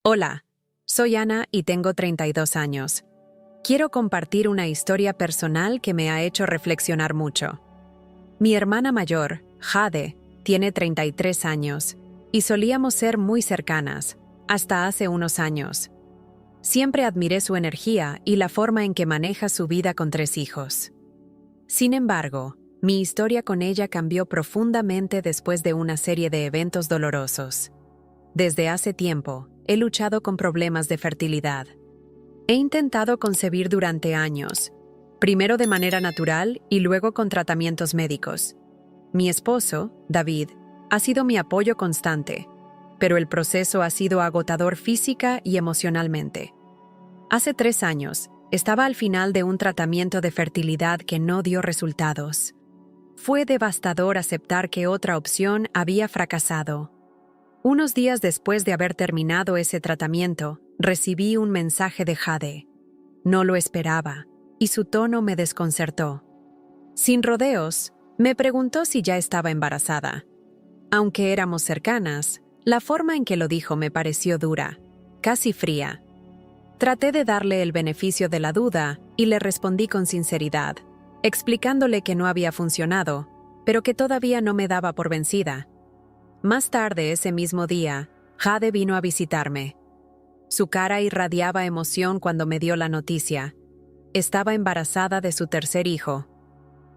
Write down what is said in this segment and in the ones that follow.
Hola, soy Ana y tengo 32 años. Quiero compartir una historia personal que me ha hecho reflexionar mucho. Mi hermana mayor, Jade, tiene 33 años y solíamos ser muy cercanas, hasta hace unos años. Siempre admiré su energía y la forma en que maneja su vida con 3 hijos. Sin embargo, mi historia con ella cambió profundamente después de una serie de eventos dolorosos. Desde hace tiempo, he luchado con problemas de fertilidad. He intentado concebir durante años, primero de manera natural y luego con tratamientos médicos. Mi esposo, David, ha sido mi apoyo constante, pero el proceso ha sido agotador física y emocionalmente. Hace 3 años, estaba al final de un tratamiento de fertilidad que no dio resultados. Fue devastador aceptar que otra opción había fracasado. Unos días después de haber terminado ese tratamiento, recibí un mensaje de Jade. No lo esperaba, y su tono me desconcertó. Sin rodeos, me preguntó si ya estaba embarazada. Aunque éramos cercanas, la forma en que lo dijo me pareció dura, casi fría. Traté de darle el beneficio de la duda y le respondí con sinceridad, explicándole que no había funcionado, pero que todavía no me daba por vencida. Más tarde ese mismo día, Jade vino a visitarme. Su cara irradiaba emoción cuando me dio la noticia. Estaba embarazada de su 3er hijo.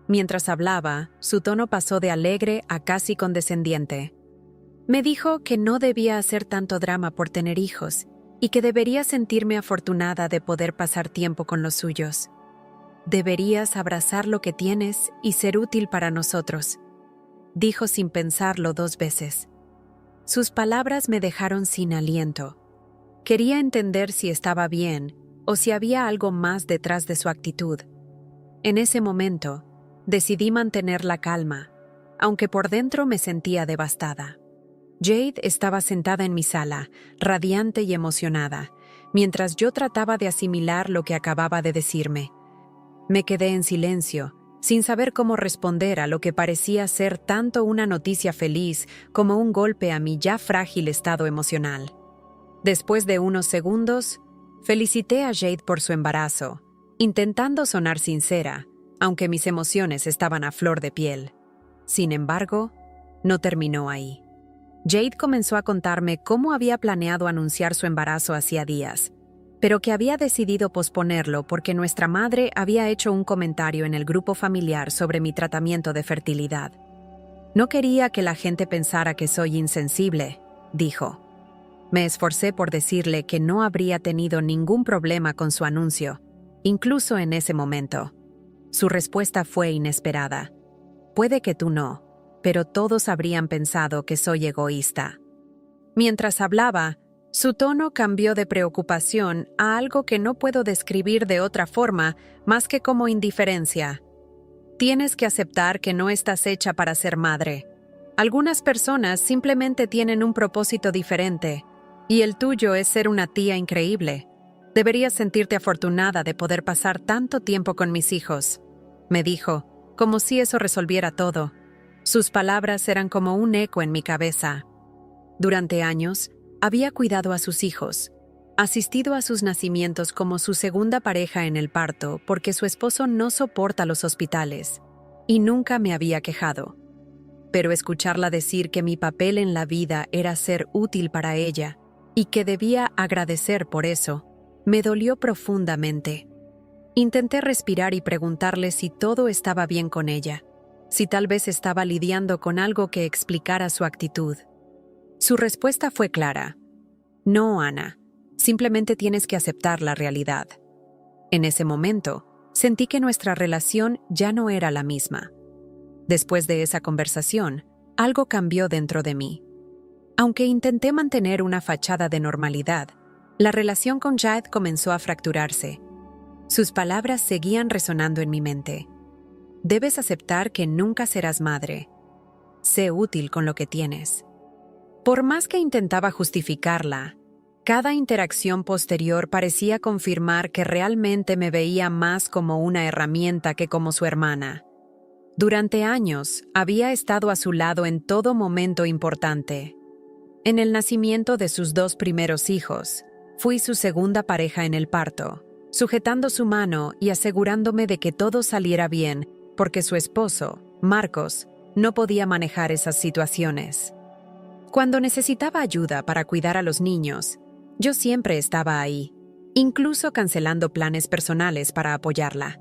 Mientras hablaba, su tono pasó de alegre a casi condescendiente. Me dijo que no debía hacer tanto drama por tener hijos y que debería sentirme afortunada de poder pasar tiempo con los suyos. Deberías abrazar lo que tienes y ser útil para nosotros, dijo sin pensarlo 2 veces. Sus palabras me dejaron sin aliento. Quería entender si estaba bien o si había algo más detrás de su actitud. En ese momento, decidí mantener la calma, aunque por dentro me sentía devastada. Jade estaba sentada en mi sala, radiante y emocionada, mientras yo trataba de asimilar lo que acababa de decirme. Me quedé en silencio, sin saber cómo responder a lo que parecía ser tanto una noticia feliz como un golpe a mi ya frágil estado emocional. Después de unos segundos, felicité a Jade por su embarazo, intentando sonar sincera, aunque mis emociones estaban a flor de piel. Sin embargo, no terminó ahí. Jade comenzó a contarme cómo había planeado anunciar su embarazo hacía días, pero que había decidido posponerlo porque nuestra madre había hecho un comentario en el grupo familiar sobre mi tratamiento de fertilidad. No quería que la gente pensara que soy insensible, dijo. Me esforcé por decirle que no habría tenido ningún problema con su anuncio, incluso en ese momento. Su respuesta fue inesperada. Puede que tú no, pero todos habrían pensado que soy egoísta. Mientras hablaba, su tono cambió de preocupación a algo que no puedo describir de otra forma más que como indiferencia. Tienes que aceptar que no estás hecha para ser madre. Algunas personas simplemente tienen un propósito diferente, y el tuyo es ser una tía increíble. Deberías sentirte afortunada de poder pasar tanto tiempo con mis hijos, me dijo, como si eso resolviera todo. Sus palabras eran como un eco en mi cabeza. Durante años, había cuidado a sus hijos, asistido a sus nacimientos como su segunda pareja en el parto porque su esposo no soporta los hospitales, y nunca me había quejado. Pero escucharla decir que mi papel en la vida era ser útil para ella y que debía agradecer por eso, me dolió profundamente. Intenté respirar y preguntarle si todo estaba bien con ella, si tal vez estaba lidiando con algo que explicara su actitud. Su respuesta fue clara. No, Ana, simplemente tienes que aceptar la realidad. En ese momento, sentí que nuestra relación ya no era la misma. Después de esa conversación, algo cambió dentro de mí. Aunque intenté mantener una fachada de normalidad, la relación con Jade comenzó a fracturarse. Sus palabras seguían resonando en mi mente. Debes aceptar que nunca serás madre. Sé útil con lo que tienes. Por más que intentaba justificarla, cada interacción posterior parecía confirmar que realmente me veía más como una herramienta que como su hermana. Durante años, había estado a su lado en todo momento importante. En el nacimiento de sus 2 primeros hijos, fui su segunda pareja en el parto, sujetando su mano y asegurándome de que todo saliera bien, porque su esposo, Marcos, no podía manejar esas situaciones. Cuando necesitaba ayuda para cuidar a los niños, yo siempre estaba ahí, incluso cancelando planes personales para apoyarla.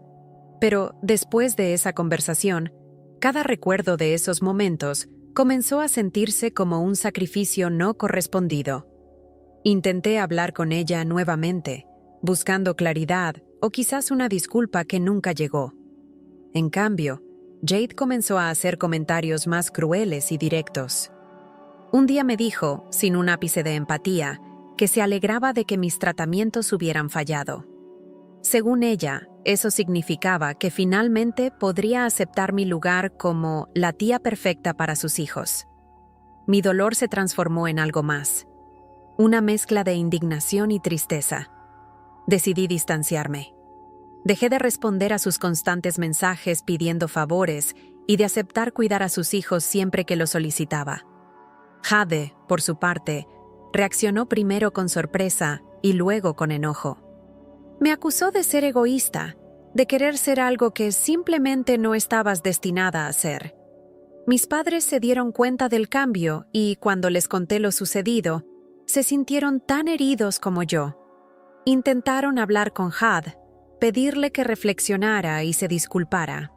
Pero después de esa conversación, cada recuerdo de esos momentos comenzó a sentirse como un sacrificio no correspondido. Intenté hablar con ella nuevamente, buscando claridad o quizás una disculpa que nunca llegó. En cambio, Jade comenzó a hacer comentarios más crueles y directos. Un día me dijo, sin un ápice de empatía, que se alegraba de que mis tratamientos hubieran fallado. Según ella, eso significaba que finalmente podría aceptar mi lugar como la tía perfecta para sus hijos. Mi dolor se transformó en algo más, una mezcla de indignación y tristeza. Decidí distanciarme. Dejé de responder a sus constantes mensajes pidiendo favores y de aceptar cuidar a sus hijos siempre que lo solicitaba. Jade, por su parte, reaccionó primero con sorpresa y luego con enojo. Me acusó de ser egoísta, de querer ser algo que simplemente no estabas destinada a ser. Mis padres se dieron cuenta del cambio y, cuando les conté lo sucedido, se sintieron tan heridos como yo. Intentaron hablar con Jade, pedirle que reflexionara y se disculpara.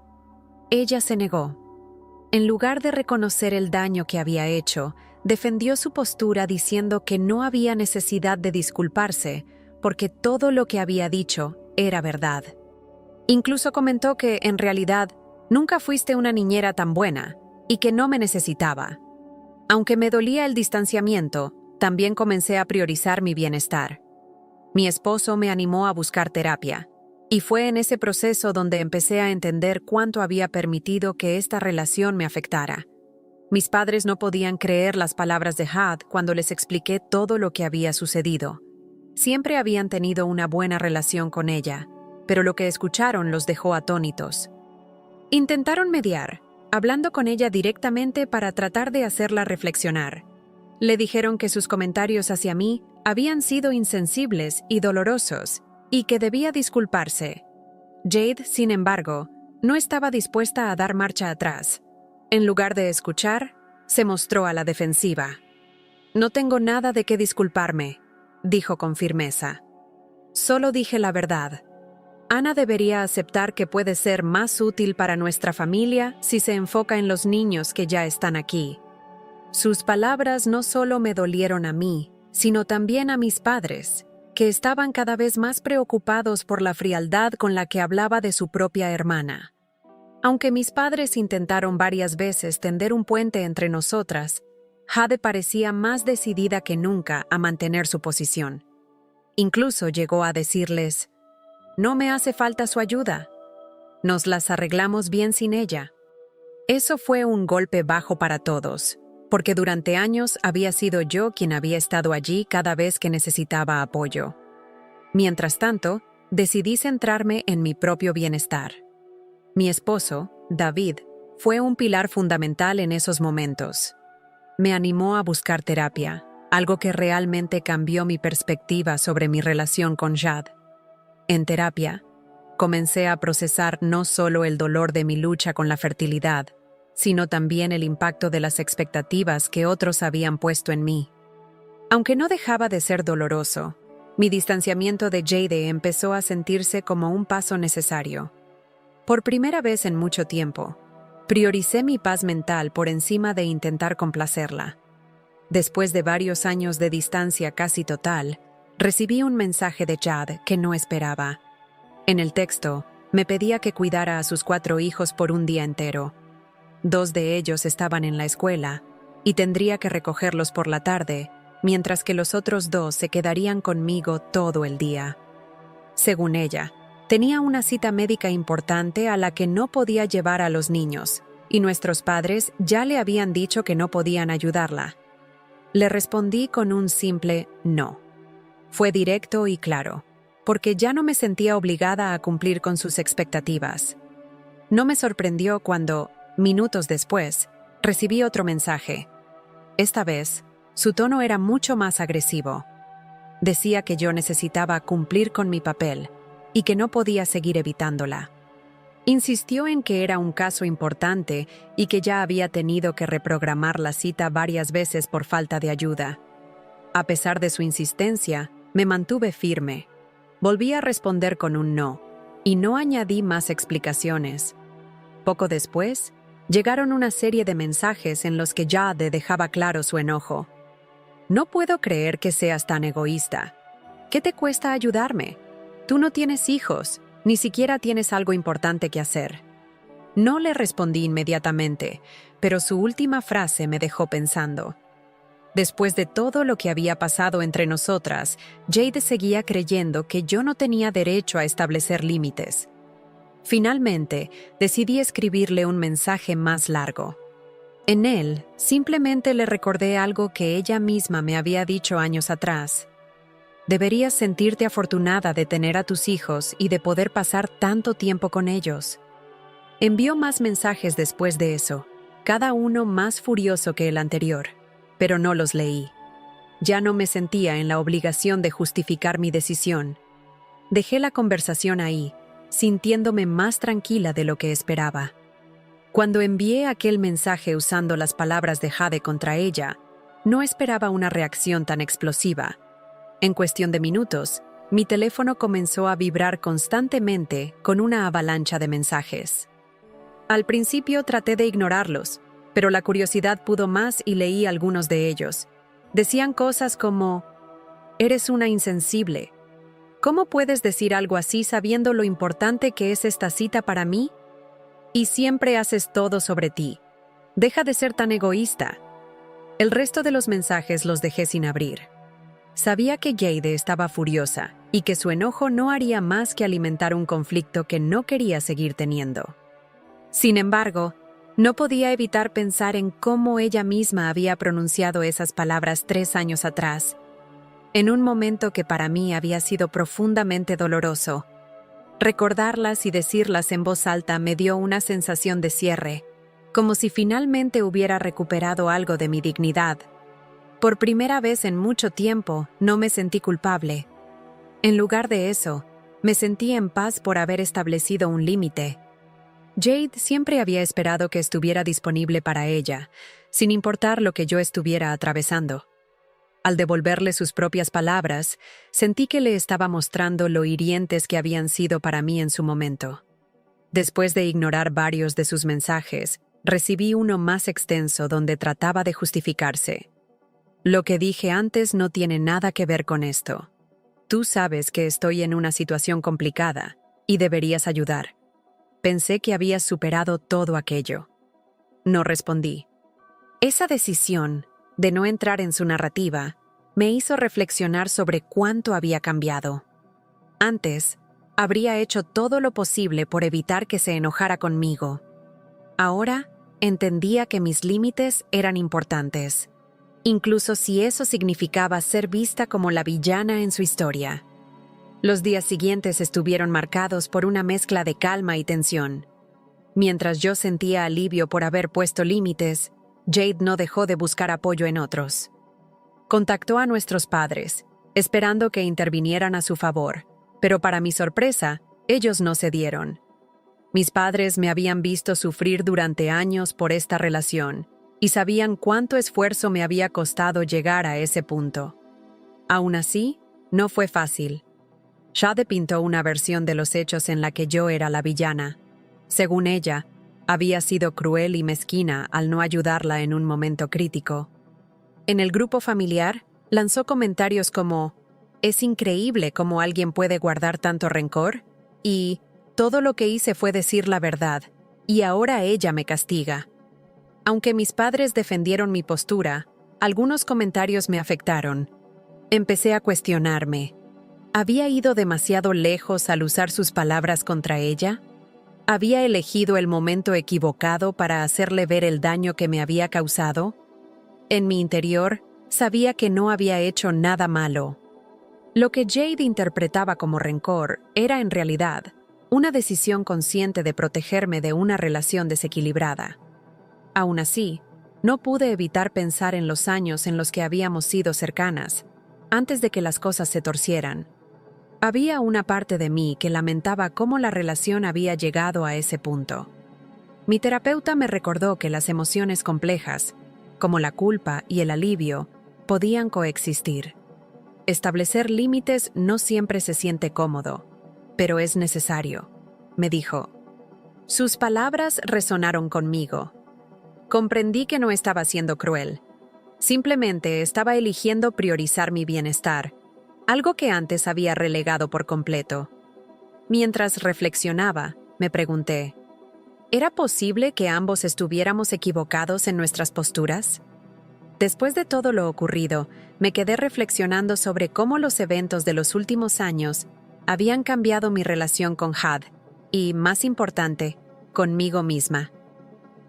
Ella se negó. En lugar de reconocer el daño que había hecho, defendió su postura diciendo que no había necesidad de disculparse, porque todo lo que había dicho era verdad. Incluso comentó que, en realidad, nunca fuiste una niñera tan buena y que no me necesitaba. Aunque me dolía el distanciamiento, también comencé a priorizar mi bienestar. Mi esposo me animó a buscar terapia, y fue en ese proceso donde empecé a entender cuánto había permitido que esta relación me afectara. Mis padres no podían creer las palabras de Jade cuando les expliqué todo lo que había sucedido. Siempre habían tenido una buena relación con ella, pero lo que escucharon los dejó atónitos. Intentaron mediar, hablando con ella directamente para tratar de hacerla reflexionar. Le dijeron que sus comentarios hacia mí habían sido insensibles y dolorosos, y que debía disculparse. Jade, sin embargo, no estaba dispuesta a dar marcha atrás. En lugar de escuchar, se mostró a la defensiva. No tengo nada de qué disculparme, dijo con firmeza. Solo dije la verdad. Ana debería aceptar que puede ser más útil para nuestra familia si se enfoca en los niños que ya están aquí. Sus palabras no solo me dolieron a mí, sino también a mis padres, que estaban cada vez más preocupados por la frialdad con la que hablaba de su propia hermana. Aunque mis padres intentaron varias veces tender un puente entre nosotras, Jade parecía más decidida que nunca a mantener su posición. Incluso llegó a decirles: «No me hace falta su ayuda. Nos las arreglamos bien sin ella». Eso fue un golpe bajo para todos, porque durante años había sido yo quien había estado allí cada vez que necesitaba apoyo. Mientras tanto, decidí centrarme en mi propio bienestar. Mi esposo, David, fue un pilar fundamental en esos momentos. Me animó a buscar terapia, algo que realmente cambió mi perspectiva sobre mi relación con Jade. En terapia, comencé a procesar no solo el dolor de mi lucha con la fertilidad, sino también el impacto de las expectativas que otros habían puesto en mí. Aunque no dejaba de ser doloroso, mi distanciamiento de Jade empezó a sentirse como un paso necesario. Por primera vez en mucho tiempo, prioricé mi paz mental por encima de intentar complacerla. Después de varios años de distancia casi total, recibí un mensaje de Jade que no esperaba. En el texto, me pedía que cuidara a sus 4 hijos por un día entero. 2 de ellos estaban en la escuela, y tendría que recogerlos por la tarde, mientras que los otros 2 se quedarían conmigo todo el día. Según ella, tenía una cita médica importante a la que no podía llevar a los niños, y nuestros padres ya le habían dicho que no podían ayudarla. Le respondí con un simple no. Fue directo y claro, porque ya no me sentía obligada a cumplir con sus expectativas. No me sorprendió cuando, minutos después, recibí otro mensaje. Esta vez, Su tono era mucho más agresivo. Decía que yo necesitaba cumplir con mi papel y que no podía seguir evitándola. Insistió en que era un caso importante y que ya había tenido que reprogramar la cita varias veces por falta de ayuda. A pesar de su insistencia, me mantuve firme. Volví a responder con un no, y no añadí más explicaciones. Poco después, llegaron una serie de mensajes en los que Jade dejaba claro su enojo. «No puedo creer que seas tan egoísta. ¿Qué te cuesta ayudarme? Tú no tienes hijos, ni siquiera tienes algo importante que hacer». No le respondí inmediatamente, pero su última frase me dejó pensando. Después de todo lo que había pasado entre nosotras, Jade seguía creyendo que yo no tenía derecho a establecer límites. Finalmente, decidí escribirle un mensaje más largo. En él, simplemente le recordé algo que ella misma me había dicho años atrás. Deberías sentirte afortunada de tener a tus hijos y de poder pasar tanto tiempo con ellos. Envió más mensajes después de eso, cada uno más furioso que el anterior, pero no los leí. Ya no me sentía en la obligación de justificar mi decisión. Dejé la conversación ahí, sintiéndome más tranquila de lo que esperaba. Cuando envié aquel mensaje usando las palabras de Jade contra ella, no esperaba una reacción tan explosiva. En cuestión de minutos, mi teléfono comenzó a vibrar constantemente con una avalancha de mensajes. Al principio traté de ignorarlos, pero la curiosidad pudo más y leí algunos de ellos. Decían cosas como: «Eres una insensible. ¿Cómo puedes decir algo así sabiendo lo importante que es esta cita para mí? Y siempre haces todo sobre ti. Deja de ser tan egoísta». El resto de los mensajes los dejé sin abrir. Sabía que Jade estaba furiosa y que su enojo no haría más que alimentar un conflicto que no quería seguir teniendo. Sin embargo, no podía evitar pensar en cómo ella misma había pronunciado esas palabras 3 años atrás, en un momento que para mí había sido profundamente doloroso. Recordarlas y decirlas en voz alta me dio una sensación de cierre, como si finalmente hubiera recuperado algo de mi dignidad. Por primera vez en mucho tiempo, no me sentí culpable. En lugar de eso, me sentí en paz por haber establecido un límite. Jade siempre había esperado que estuviera disponible para ella, sin importar lo que yo estuviera atravesando. Al devolverle sus propias palabras, sentí que le estaba mostrando lo hirientes que habían sido para mí en su momento. Después de ignorar varios de sus mensajes, recibí uno más extenso donde trataba de justificarse. «Lo que dije antes no tiene nada que ver con esto. Tú sabes que estoy en una situación complicada y deberías ayudar. Pensé que habías superado todo aquello». No respondí. Esa decisión de no entrar en su narrativa me hizo reflexionar sobre cuánto había cambiado. Antes, habría hecho todo lo posible por evitar que se enojara conmigo. Ahora, entendía que mis límites eran importantes, incluso si eso significaba ser vista como la villana en su historia. Los días siguientes estuvieron marcados por una mezcla de calma y tensión. Mientras yo sentía alivio por haber puesto límites, Jade no dejó de buscar apoyo en otros. Contactó a nuestros padres, esperando que intervinieran a su favor, pero para mi sorpresa, ellos no cedieron. Mis padres me habían visto sufrir durante años por esta relación y sabían cuánto esfuerzo me había costado llegar a ese punto. Aún así, no fue fácil. Jade pintó una versión de los hechos en la que yo era la villana. Según ella, había sido cruel y mezquina al no ayudarla en un momento crítico. En el grupo familiar, lanzó comentarios como: «Es increíble cómo alguien puede guardar tanto rencor», y «Todo lo que hice fue decir la verdad, y ahora ella me castiga». Aunque mis padres defendieron mi postura, algunos comentarios me afectaron. Empecé a cuestionarme. ¿Había ido demasiado lejos al usar sus palabras contra ella? ¿Había elegido el momento equivocado para hacerle ver el daño que me había causado? En mi interior, sabía que no había hecho nada malo. Lo que Jade interpretaba como rencor era en realidad una decisión consciente de protegerme de una relación desequilibrada. Aún así, No pude evitar pensar en los años en los que habíamos sido cercanas, antes de que las cosas se torcieran. Había una parte de mí que lamentaba cómo la relación había llegado a ese punto. Mi terapeuta me recordó que las emociones complejas, como la culpa y el alivio, podían coexistir. Establecer límites no siempre se siente cómodo, pero es necesario, me dijo. Sus palabras resonaron conmigo. Comprendí que no estaba siendo cruel. Simplemente estaba eligiendo priorizar mi bienestar, algo que antes había relegado por completo. Mientras reflexionaba, me pregunté, ¿era posible que ambos estuviéramos equivocados en nuestras posturas? Después de todo lo ocurrido, me quedé reflexionando sobre cómo los eventos de los últimos años habían cambiado mi relación con Had y, más importante, conmigo misma.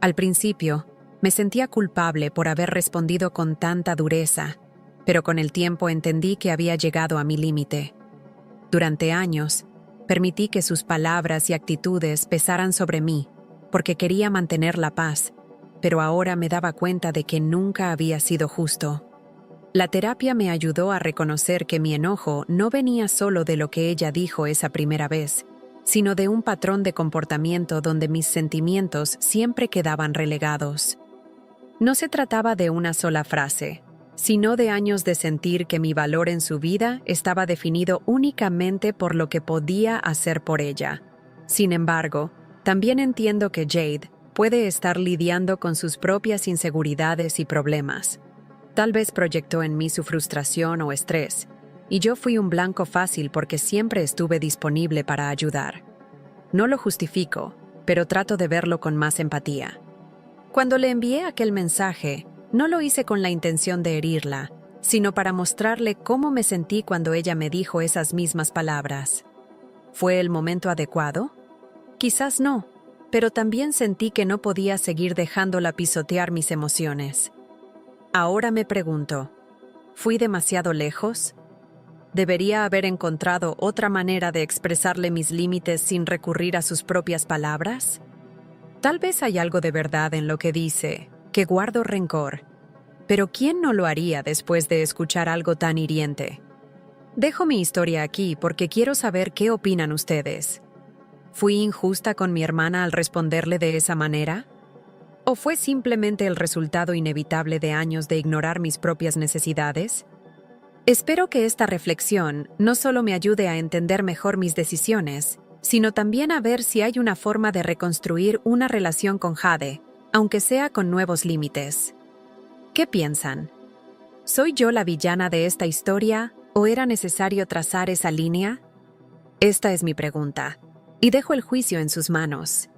Al principio, me sentía culpable por haber respondido con tanta dureza, pero con el tiempo entendí que había llegado a mi límite. Durante años, permití que sus palabras y actitudes pesaran sobre mí, porque quería mantener la paz, pero ahora me daba cuenta de que nunca había sido justo. La terapia me ayudó a reconocer que mi enojo no venía solo de lo que ella dijo esa primera vez, sino de un patrón de comportamiento donde mis sentimientos siempre quedaban relegados. No se trataba de una sola frase, sino de años de sentir que mi valor en su vida estaba definido únicamente por lo que podía hacer por ella. Sin embargo, también entiendo que Jade puede estar lidiando con sus propias inseguridades y problemas. Tal vez proyectó en mí su frustración o estrés, y yo fui un blanco fácil porque siempre estuve disponible para ayudar. No lo justifico, pero trato de verlo con más empatía. Cuando le envié aquel mensaje, no lo hice con la intención de herirla, sino para mostrarle cómo me sentí cuando ella me dijo esas mismas palabras. ¿Fue el momento adecuado? Quizás no, pero también sentí que no podía seguir dejándola pisotear mis emociones. Ahora me pregunto, ¿fui demasiado lejos? ¿Debería haber encontrado otra manera de expresarle mis límites sin recurrir a sus propias palabras? Tal vez hay algo de verdad en lo que dice, que guardo rencor, pero ¿quién no lo haría después de escuchar algo tan hiriente? Dejo mi historia aquí porque quiero saber qué opinan ustedes. ¿Fui injusta con mi hermana al responderle de esa manera? ¿O fue simplemente el resultado inevitable de años de ignorar mis propias necesidades? Espero que esta reflexión no solo me ayude a entender mejor mis decisiones, sino también a ver si hay una forma de reconstruir una relación con Jade, aunque sea con nuevos límites. ¿Qué piensan? ¿Soy yo la villana de esta historia o era necesario trazar esa línea? Esta es mi pregunta, y dejo el juicio en sus manos.